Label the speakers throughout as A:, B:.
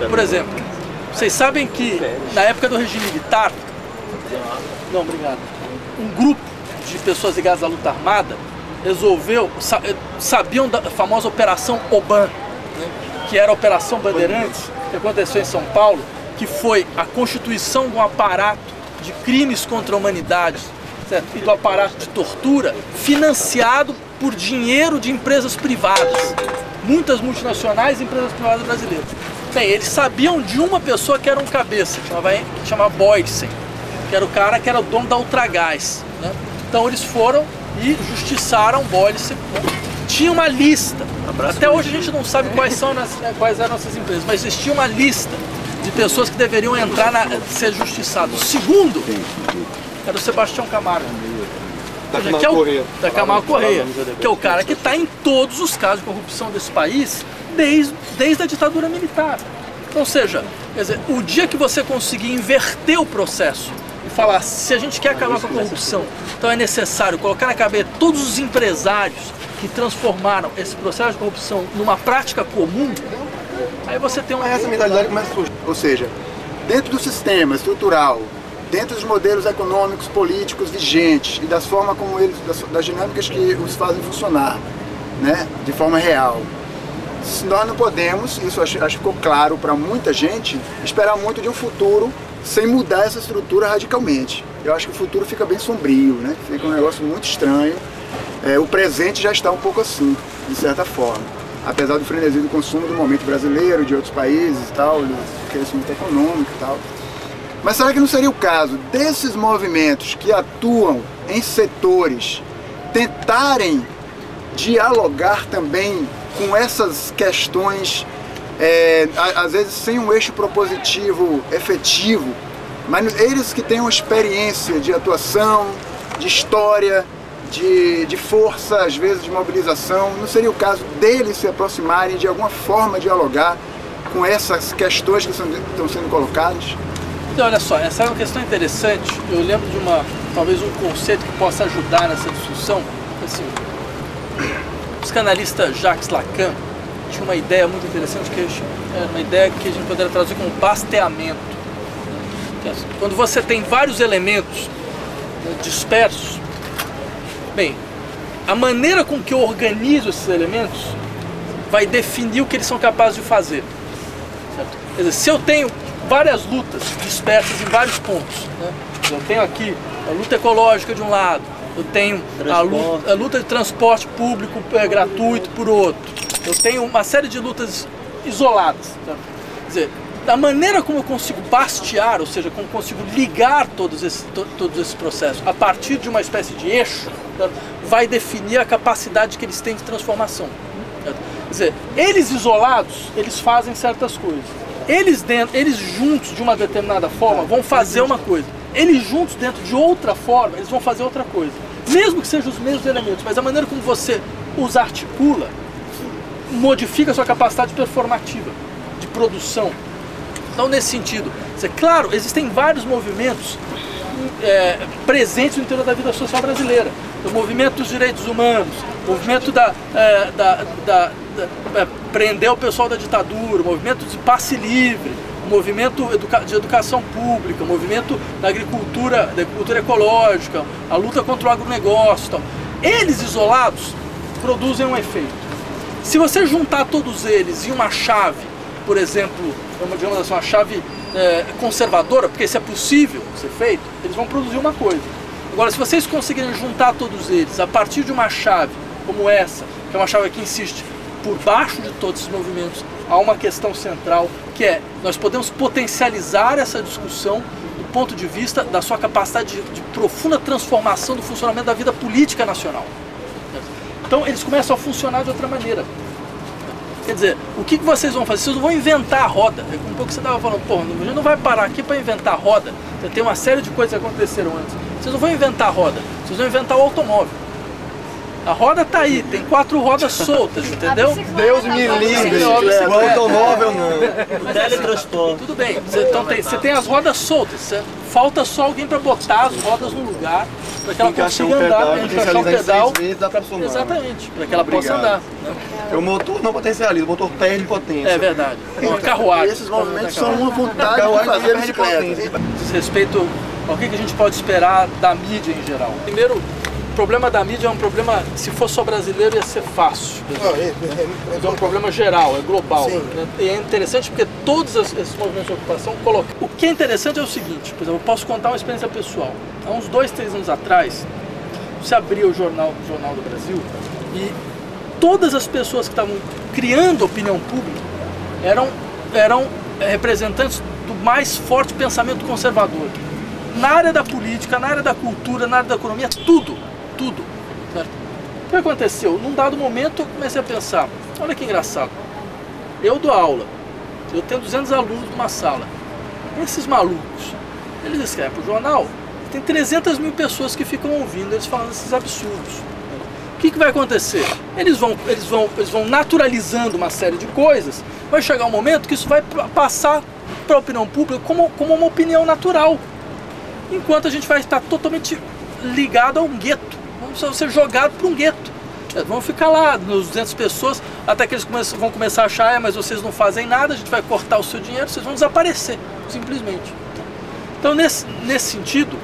A: Por exemplo, vocês sabem que na época do regime militar, não, obrigado, um grupo de pessoas ligadas à luta armada resolveu, sabiam da famosa Operação Oban, né, que era a Operação Bandeirantes, que aconteceu em São Paulo, que foi a constituição de um aparato de crimes contra a humanidade, certo? E do aparato de tortura financiado por dinheiro de empresas privadas, muitas multinacionais e empresas privadas brasileiras. Bem, eles sabiam de uma pessoa que era um cabeça, que chamava Boysen, que era o cara que era o dono da Ultragás, né? Então eles foram e justiçaram Boysen. Tinha uma lista, até hoje a gente não sabe quais eram essas empresas, mas existia uma lista de pessoas que deveriam entrar ser justiçados. O segundo era o Sebastião Camargo. Da Camargo Correia, que é o cara que está em todos os casos de corrupção desse país desde a ditadura militar. Então, ou seja, quer dizer, o dia que você conseguir inverter o processo e falar, se a gente quer acabar com a corrupção, então é necessário colocar na cabeça todos os empresários que transformaram esse processo de corrupção numa prática comum, aí você tem uma...
B: Essa mentalidade começa a surgir. Ou seja, dentro do sistema estrutural, dentro dos modelos econômicos, políticos vigentes e das formas como eles, das dinâmicas que os fazem funcionar, né, de forma real. Nós não podemos, isso acho que ficou claro para muita gente, esperar muito de um futuro sem mudar essa estrutura radicalmente. Eu acho que o futuro fica bem sombrio, né? Fica um negócio muito estranho. O presente já está um pouco assim, de certa forma. Apesar do frenesi do consumo do momento brasileiro, de outros países e tal, do crescimento econômico e tal. Mas será que não seria o caso desses movimentos que atuam em setores tentarem dialogar também com essas questões, às vezes sem um eixo propositivo efetivo, mas eles que têm uma experiência de atuação, de história, de força, às vezes de mobilização, não seria o caso deles se aproximarem de alguma forma dialogar com essas questões que estão sendo colocadas?
A: Então, olha só, essa é uma questão interessante. Eu lembro de talvez um conceito que possa ajudar nessa discussão. Assim, o psicanalista Jacques Lacan tinha uma ideia muito interessante, uma ideia que a gente poderia traduzir como basteamento. Quando você tem vários elementos dispersos, bem, a maneira com que eu organizo esses elementos vai definir o que eles são capazes de fazer. Certo? Quer dizer, se eu tenho várias lutas dispersas em vários pontos, né? Eu tenho aqui a luta ecológica de um lado, eu tenho a luta de transporte público gratuito por outro, eu tenho uma série de lutas isoladas. Tá? Quer dizer, da maneira como eu consigo bastear, ou seja, como eu consigo ligar todos esses processos a partir de uma espécie de eixo, tá? Vai definir a capacidade que eles têm de transformação. Tá? Quer dizer, eles isolados, eles fazem certas coisas. Eles juntos de uma determinada forma vão fazer uma coisa. Eles juntos dentro de outra forma, eles vão fazer outra coisa. Mesmo que sejam os mesmos elementos, mas a maneira como você os articula modifica a sua capacidade performativa, de produção. Então, nesse sentido, claro, existem vários movimentos presentes no interior da vida social brasileira. O movimento dos direitos humanos, o movimento prender o pessoal da ditadura, o movimento de passe livre, o movimento de educação pública, o movimento da agricultura ecológica, a luta contra o agronegócio. Então, eles isolados produzem um efeito. Se você juntar todos eles em uma chave, por exemplo, digamos assim, uma chave conservadora, porque isso é possível ser feito, eles vão produzir uma coisa. Agora, se vocês conseguirem juntar todos eles a partir de uma chave como essa, que é uma chave que insiste por baixo de todos esses movimentos, há uma questão central, que é, nós podemos potencializar essa discussão do ponto de vista da sua capacidade de profunda transformação do funcionamento da vida política nacional. Então, eles começam a funcionar de outra maneira. Quer dizer, o que vocês vão fazer? Vocês não vão inventar a roda. É um pouco que você estava falando, pô, a gente não vai parar aqui para inventar a roda. Tem uma série de coisas que aconteceram antes. Vocês não vão inventar a roda, vocês vão inventar o automóvel. A roda tá aí, tem 4 rodas soltas, entendeu?
B: Deus me livre.
C: O automóvel não.
A: Teletransporte. Tudo bem, você tem as rodas soltas, falta só alguém para botar as rodas no lugar, para que ela consiga andar, encaixar o pedal. Exatamente, para que ela possa andar.
C: O motor não potencializa, o motor perde potência.
A: É verdade. Uma carruagem.
B: Esses movimentos são uma vontade de fazer bicicleta.
A: Diz respeito ao que a gente pode esperar da mídia em geral. Primeiro, o problema da mídia é um problema, se fosse só brasileiro ia ser fácil. É um problema geral, é global. Né? E é interessante porque todos esses movimentos de ocupação colocam. O que é interessante é o seguinte, por exemplo, eu posso contar uma experiência pessoal. Há uns 2, 3 anos atrás, você abria o Jornal do Brasil e todas as pessoas que estavam criando opinião pública eram representantes do mais forte pensamento conservador. Na área da política, na área da cultura, na área da economia, tudo. Certo? O que aconteceu? Num dado momento eu comecei a pensar, olha que engraçado, eu dou aula, eu tenho 200 alunos numa sala, esses malucos, eles escrevem para o jornal, tem 300 mil pessoas que ficam ouvindo eles falando esses absurdos. O que vai acontecer? Eles vão naturalizando uma série de coisas, vai chegar um momento que isso vai passar para a opinião pública como uma opinião natural, enquanto a gente vai estar totalmente ligado a um gueto, vamos ser jogados para um gueto. Vão ficar lá, nos 200 pessoas, até que eles vão começar a achar, mas vocês não fazem nada, a gente vai cortar o seu dinheiro, vocês vão desaparecer, simplesmente. Então, nesse sentido,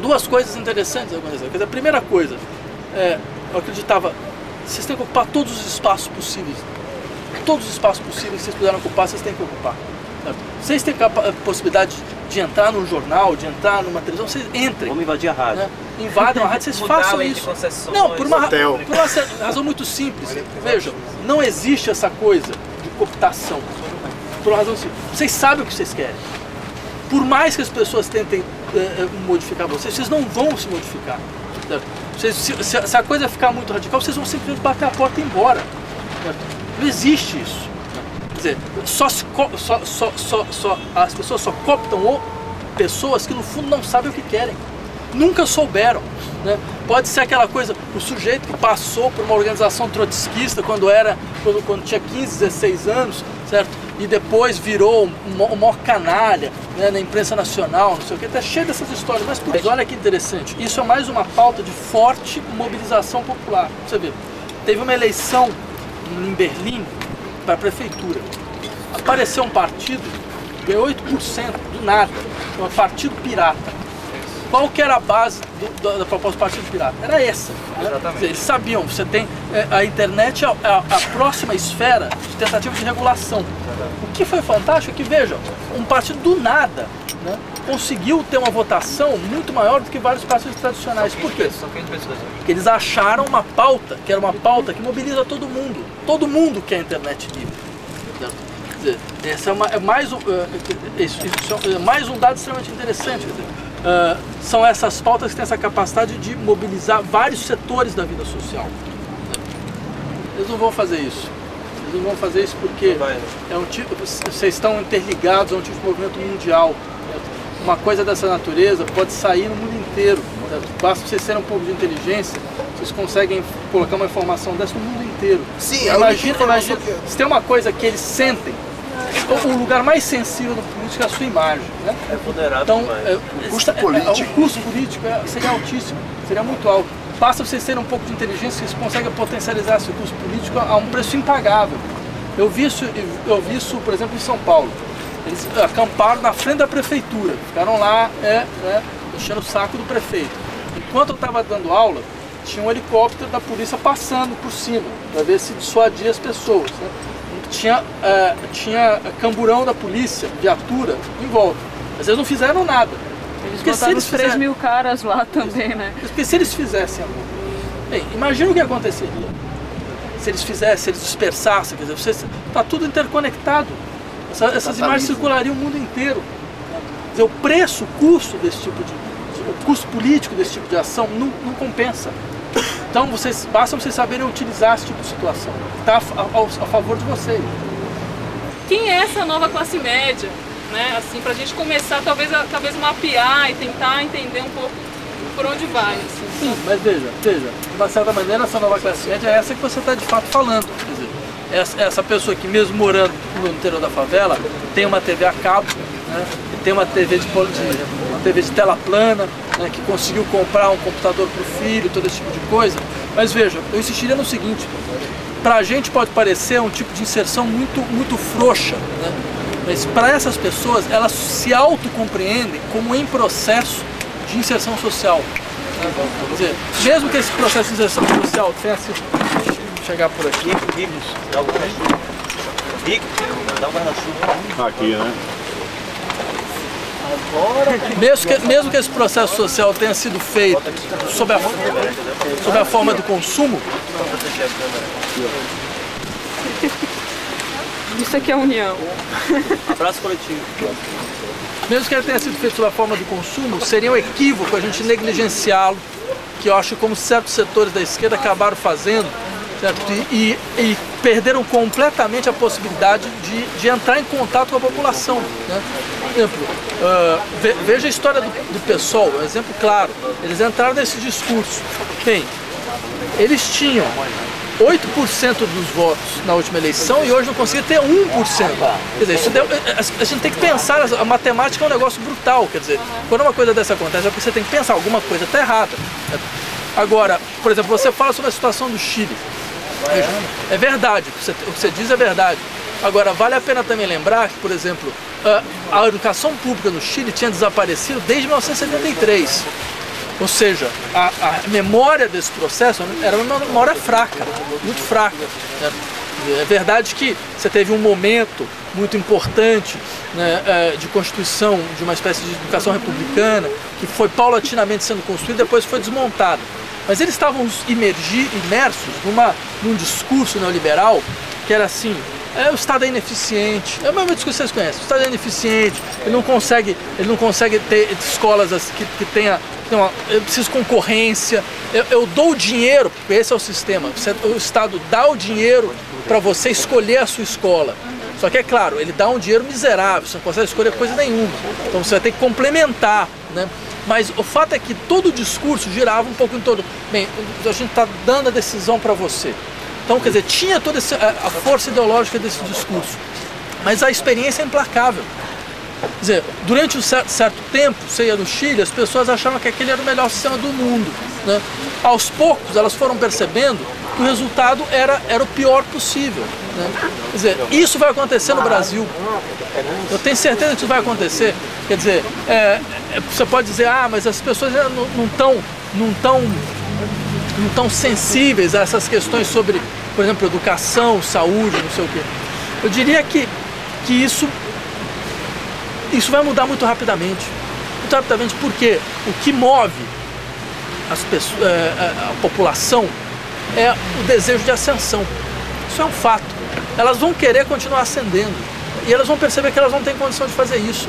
A: 2 coisas interessantes. Quer dizer, a primeira coisa, eu acreditava, vocês têm que ocupar todos os espaços possíveis. Todos os espaços possíveis que vocês puderem ocupar, vocês têm que ocupar. Vocês têm a possibilidade de entrar num jornal, de entrar numa televisão, vocês entrem.
D: Vamos invadir a rádio.
A: Invadem a rádio, vocês façam isso. Não, por uma razão muito simples. Vejam, não existe essa coisa de cooptação. Por uma razão simples. Vocês sabem o que vocês querem. Por mais que as pessoas tentem modificar vocês não vão se modificar. Se a coisa ficar muito radical, vocês vão simplesmente bater a porta e ir embora. Não existe isso. Quer dizer, as pessoas só cooptam pessoas que no fundo não sabem o que querem, nunca souberam. Né? Pode ser aquela coisa, o sujeito que passou por uma organização trotskista quando tinha 15, 16 anos, certo? E depois virou o maior canalha, né, na imprensa nacional, não sei o que, tá cheio dessas histórias. Mas olha que interessante, isso é mais uma pauta de forte mobilização popular. Você vê, teve uma eleição em Berlim para a prefeitura. Apareceu um partido, ganhou 8% do nada, um partido pirata. Qual que era a base da proposta do partido pirata? Era essa. Né? Dizer, eles sabiam, você tem a internet é a próxima esfera de tentativa de regulação. O que foi fantástico é que, vejam, um partido do nada, né, conseguiu ter uma votação muito maior do que vários partidos tradicionais. Por quê? Porque eles acharam uma pauta, que era uma pauta que mobiliza todo mundo. Todo mundo quer a internet livre. Quer dizer, essa é mais um dado extremamente interessante. Quer dizer, são essas pautas que têm essa capacidade de mobilizar vários setores da vida social. Eles não vão fazer isso. Eles não vão fazer isso porque vocês estão interligados a um tipo de movimento mundial. Uma coisa dessa natureza pode sair no mundo inteiro. Basta vocês terem um pouco de inteligência, vocês conseguem colocar uma informação dessa no mundo inteiro.
B: Sim,
A: imagina, se tem uma coisa que eles sentem, o lugar mais sensível do político é a sua imagem. Né?
D: É vulnerável.
A: Então,
B: o custo político.
A: O custo político seria altíssimo, seria muito alto. Basta vocês terem um pouco de inteligência, vocês conseguem potencializar esse custo político a um preço impagável. Eu vi isso, por exemplo, em São Paulo. Eles acamparam na frente da prefeitura, ficaram lá enchendo o saco do prefeito. Enquanto eu estava dando aula, tinha um helicóptero da polícia passando por cima, para ver se dissuadia as pessoas. Né? Tinha camburão da polícia, viatura, em volta. Mas eles não fizeram nada.
E: Eles botaram os 3 mil caras lá também, né?
A: Porque se eles fizessem algo, bem, imagina o que aconteceria. Se eles fizessem, se eles dispersassem, quer dizer, está tudo interconectado. Essas imagens circulariam o mundo inteiro. Quer dizer, o preço, o custo desse tipo o custo político desse tipo de ação não compensa. Então basta vocês saberem utilizar esse tipo de situação. Está a favor de vocês.
E: Quem é essa nova classe média? Né? Assim, para a gente começar talvez mapear e tentar entender um pouco por onde vai. Assim.
A: Sim, mas veja, de uma certa maneira essa nova classe média é essa que você está de fato falando. Quer dizer, essa pessoa que mesmo morando no interior da favela tem uma TV a cabo, né, tem uma TV de tela plana, né, que conseguiu comprar um computador para o filho, todo esse tipo de coisa. Mas veja, eu insistiria no seguinte, para a gente pode parecer um tipo de inserção muito frouxa, né, mas para essas pessoas, elas se autocompreendem como em processo de inserção social. Quer dizer, mesmo que esse processo de inserção social tenha sido... chegar por aqui.
D: Aqui, né?
A: Mesmo que esse processo social tenha sido feito sob a forma do consumo,
E: Isso aqui é união.
C: Abraço coletivo.
A: mesmo que ele tenha sido feito sob a forma do consumo, seria um equívoco a gente negligenciá-lo, que eu acho que como certos setores da esquerda acabaram fazendo, certo? E perderam completamente a possibilidade de entrar em contato com a população, né? Por exemplo, veja a história do PSOL, um exemplo claro. Eles entraram nesse discurso. Bem, eles tinham 8% dos votos na última eleição e hoje não conseguiram ter 1%. Quer dizer, isso a gente tem que pensar, a matemática é um negócio brutal. Quer dizer, quando uma coisa dessa acontece é porque você tem que pensar, alguma coisa está errada. Agora, por exemplo, você fala sobre a situação do Chile. É verdade, o que você diz é verdade. Agora, vale a pena também lembrar que, por exemplo, a educação pública no Chile tinha desaparecido desde 1973. Ou seja, a memória desse processo era uma memória fraca, muito fraca. É verdade que você teve um momento muito importante, né, de constituição de uma espécie de educação republicana, que foi paulatinamente sendo construída e depois foi desmontada. Mas eles estavam imersos num discurso neoliberal que era assim: o Estado é ineficiente, é o mesmo discurso que vocês conhecem, o Estado é ineficiente, ele não consegue ter escolas que tenha, eu preciso concorrência, eu dou o dinheiro, porque esse é o sistema, o Estado dá o dinheiro para você escolher a sua escola. Só que é claro, ele dá um dinheiro miserável, você não consegue escolher coisa nenhuma, então você vai ter que complementar, né? Mas o fato é que todo o discurso girava um pouco em torno, bem, a gente está dando a decisão para você. Então, quer dizer, tinha toda a força ideológica desse discurso, mas a experiência é implacável. Quer dizer, durante um certo tempo, você ia no Chile, as pessoas achavam que aquele era o melhor sistema do mundo, né? Aos poucos, elas foram percebendo que o resultado era o pior possível, né? Quer dizer, isso vai acontecer no Brasil. Eu tenho certeza que isso vai acontecer. Quer dizer, você pode dizer, mas as pessoas não estão sensíveis a essas questões sobre, por exemplo, educação, saúde, não sei o quê. Eu diria que isso vai mudar muito rapidamente. Muito rapidamente, porque o que move as pessoas, a população é o desejo de ascensão. Isso é um fato. Elas vão querer continuar ascendendo. E elas vão perceber que elas não têm condição de fazer isso.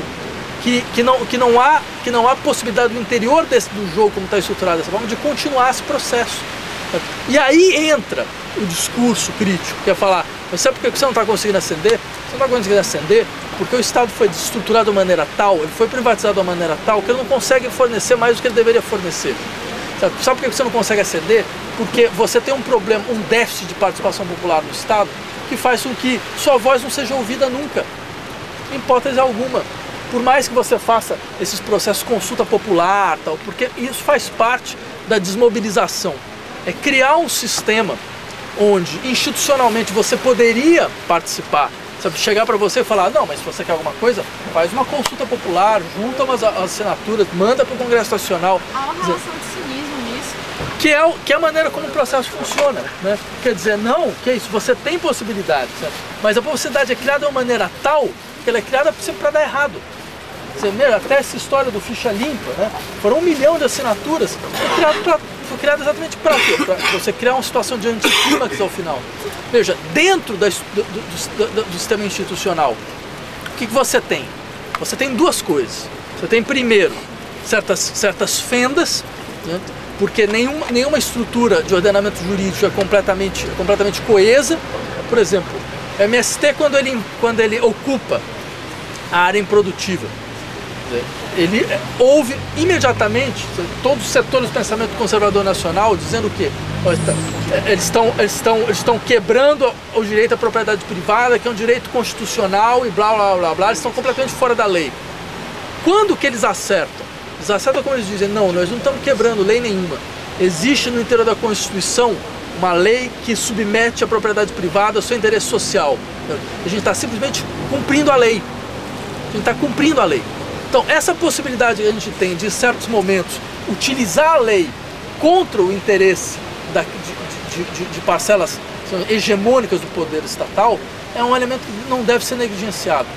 A: Que não há possibilidade no interior do jogo, como está estruturado dessa forma, de continuar esse processo. E aí entra o discurso crítico, que é falar, mas sabe por que você não está conseguindo ascender? Você não está conseguindo ascender porque o Estado foi estruturado de uma maneira tal, ele foi privatizado de uma maneira tal, que ele não consegue fornecer mais do que ele deveria fornecer. Sabe por que você não consegue ascender? Porque você tem um problema, um déficit de participação popular no Estado, que faz com que sua voz não seja ouvida nunca, em hipótese alguma. Por mais que você faça esses processos de consulta popular, tal, porque isso faz parte da desmobilização. É criar um sistema onde institucionalmente você poderia participar, sabe, chegar para você e falar, não, mas se você quer alguma coisa, faz uma consulta popular, junta umas assinaturas, manda para o Congresso Nacional.
E: Há uma relação de cinismo nisso.
A: Que é a maneira como o processo funciona, né? Quer dizer, não, que é isso, você tem possibilidade, certo? Mas a possibilidade é criada de uma maneira tal que ela é criada sempre para dar errado. Até essa história do ficha limpa, né? Foram 1 milhão de assinaturas, foi criado exatamente para quê? Para você criar uma situação de anticlímax ao final. Veja, dentro do sistema institucional, o que você tem? Você tem duas coisas. Você tem, primeiro, certas fendas, né? Porque nenhuma estrutura de ordenamento jurídico é completamente coesa. Por exemplo, o MST, quando ele ocupa a área improdutiva, ele houve imediatamente todos os setores do pensamento conservador nacional dizendo o quê? Eles estão quebrando o direito à propriedade privada, que é um direito constitucional e blá blá blá blá, eles estão completamente fora da lei. Quando que eles acertam? Eles acertam como eles dizem, não, nós não estamos quebrando lei nenhuma. Existe no interior da Constituição uma lei que submete a propriedade privada ao seu interesse social. A gente está simplesmente cumprindo a lei. A gente está cumprindo a lei. Então, essa possibilidade que a gente tem de, em certos momentos, utilizar a lei contra o interesse de parcelas hegemônicas do poder estatal é um elemento que não deve ser negligenciado.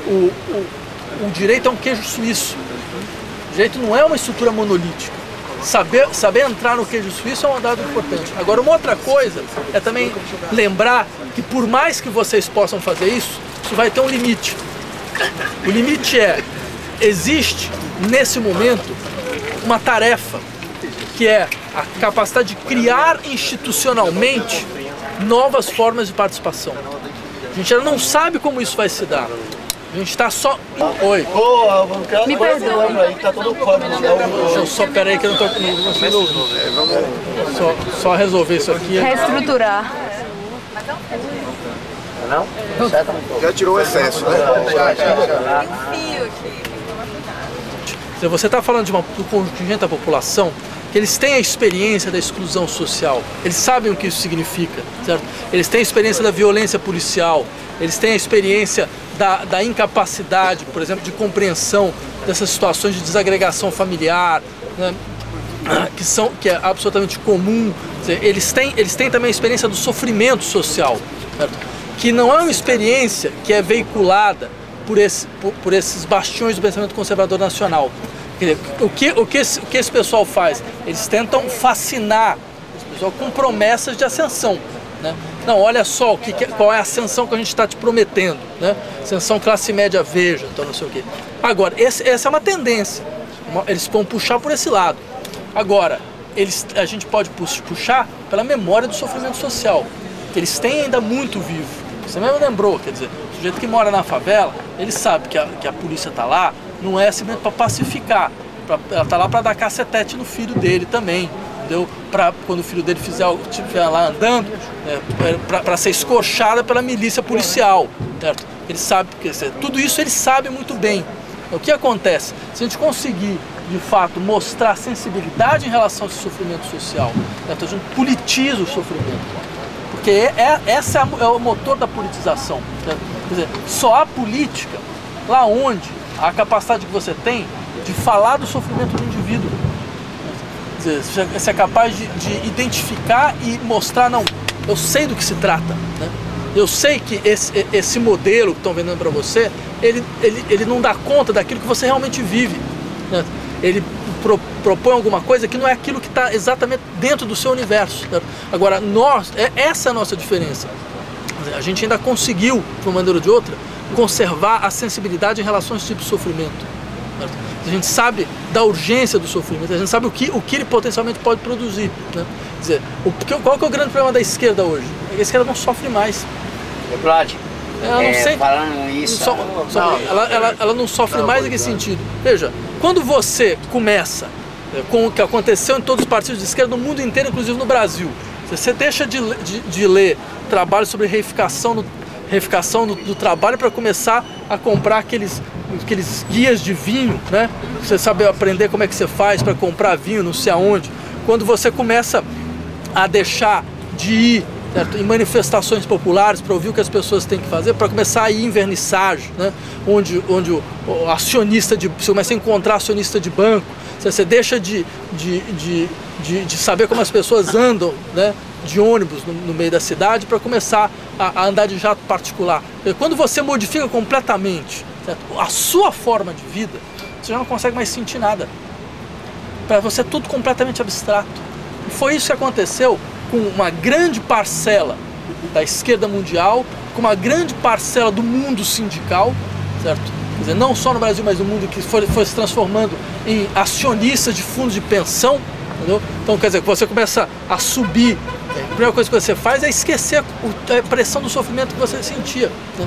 A: O direito é um queijo suíço. O direito não é uma estrutura monolítica. Saber entrar no queijo suíço é um dado importante. Agora, uma outra coisa é também lembrar que por mais que vocês possam fazer isso vai ter um limite. O limite existe nesse momento uma tarefa que é a capacidade de criar institucionalmente novas formas de participação. A gente ainda não sabe como isso vai se dar. A gente está só... Oi.
E: Me perdoe.
A: Deixa eu só... Pera aí que eu não estou conseguindo... Só resolver isso aqui.
E: Reestruturar.
C: Não?
B: Já tirou o excesso, né?
A: Você está falando do contingente da população que eles têm a experiência da exclusão social, eles sabem o que isso significa, certo? Eles têm a experiência da violência policial, eles têm a experiência da incapacidade, por exemplo, de compreensão dessas situações de desagregação familiar, né? que é absolutamente comum. Eles têm também a experiência do sofrimento social, certo? Que não é uma experiência que é veiculada por esses bastiões do pensamento conservador nacional. Quer dizer, o que esse pessoal faz? Eles tentam fascinar esse pessoal com promessas de ascensão, né? Não, olha só qual é a ascensão que a gente está te prometendo, né? Ascensão classe média veja, então não sei o quê. Agora, essa é uma tendência, eles vão puxar por esse lado. Agora, a gente pode puxar pela memória do sofrimento social, que eles têm ainda muito vivo. Você mesmo lembrou, quer dizer, o sujeito que mora na favela, ele sabe que a polícia está lá, não é simplesmente para pacificar, ela está lá para dar cacetete no filho dele também, entendeu? Para quando o filho dele estiver lá andando, para ser escorchada pela milícia policial, certo? Ele sabe, tudo isso ele sabe muito bem. O que acontece? Se a gente conseguir, de fato, mostrar sensibilidade em relação a esse sofrimento social, certo? A gente politiza o sofrimento. Porque esse é o motor da politização. Certo? Quer dizer, só há política lá onde a capacidade que você tem de falar do sofrimento do indivíduo. Quer dizer, você é capaz de identificar e mostrar, não, eu sei do que se trata, né? Eu sei que esse modelo que estão vendendo para você, ele não dá conta daquilo que você realmente vive, né? Ele propõe alguma coisa que não é aquilo que está exatamente dentro do seu universo, certo? Agora, essa é a nossa diferença. A gente ainda conseguiu, de uma maneira ou de outra, conservar a sensibilidade em relação a esse tipo de sofrimento, certo? A gente sabe da urgência do sofrimento, a gente sabe o que ele potencialmente pode produzir, né? Quer dizer, qual que é o grande problema da esquerda hoje? A esquerda não sofre mais.
C: Vlad,
D: falando isso...
A: Ela não sofre mais em que sentido? Veja, quando você começa com o que aconteceu em todos os partidos de esquerda no mundo inteiro, inclusive no Brasil, você deixa de ler trabalho sobre reificação do trabalho para começar a comprar aqueles guias de vinho, né? Você sabe aprender como é que você faz para comprar vinho, não sei aonde. Quando você começa a deixar de ir, certo, em manifestações populares para ouvir o que as pessoas têm que fazer, para começar a ir em vernissage, né? Onde o acionista você começa a encontrar acionista de banco, você deixa de saber como as pessoas andam, né, de ônibus no meio da cidade para começar a andar de jato particular. Quando você modifica completamente, certo, a sua forma de vida, você já não consegue mais sentir nada. Para você é tudo completamente abstrato. E foi isso que aconteceu com uma grande parcela da esquerda mundial, com uma grande parcela do mundo sindical, certo? Quer dizer, não só no Brasil, mas no mundo, que foi se transformando em acionistas de fundos de pensão, entendeu? Então, quer dizer, você começa a subir, a primeira coisa que você faz é esquecer a pressão do sofrimento que você sentia, né?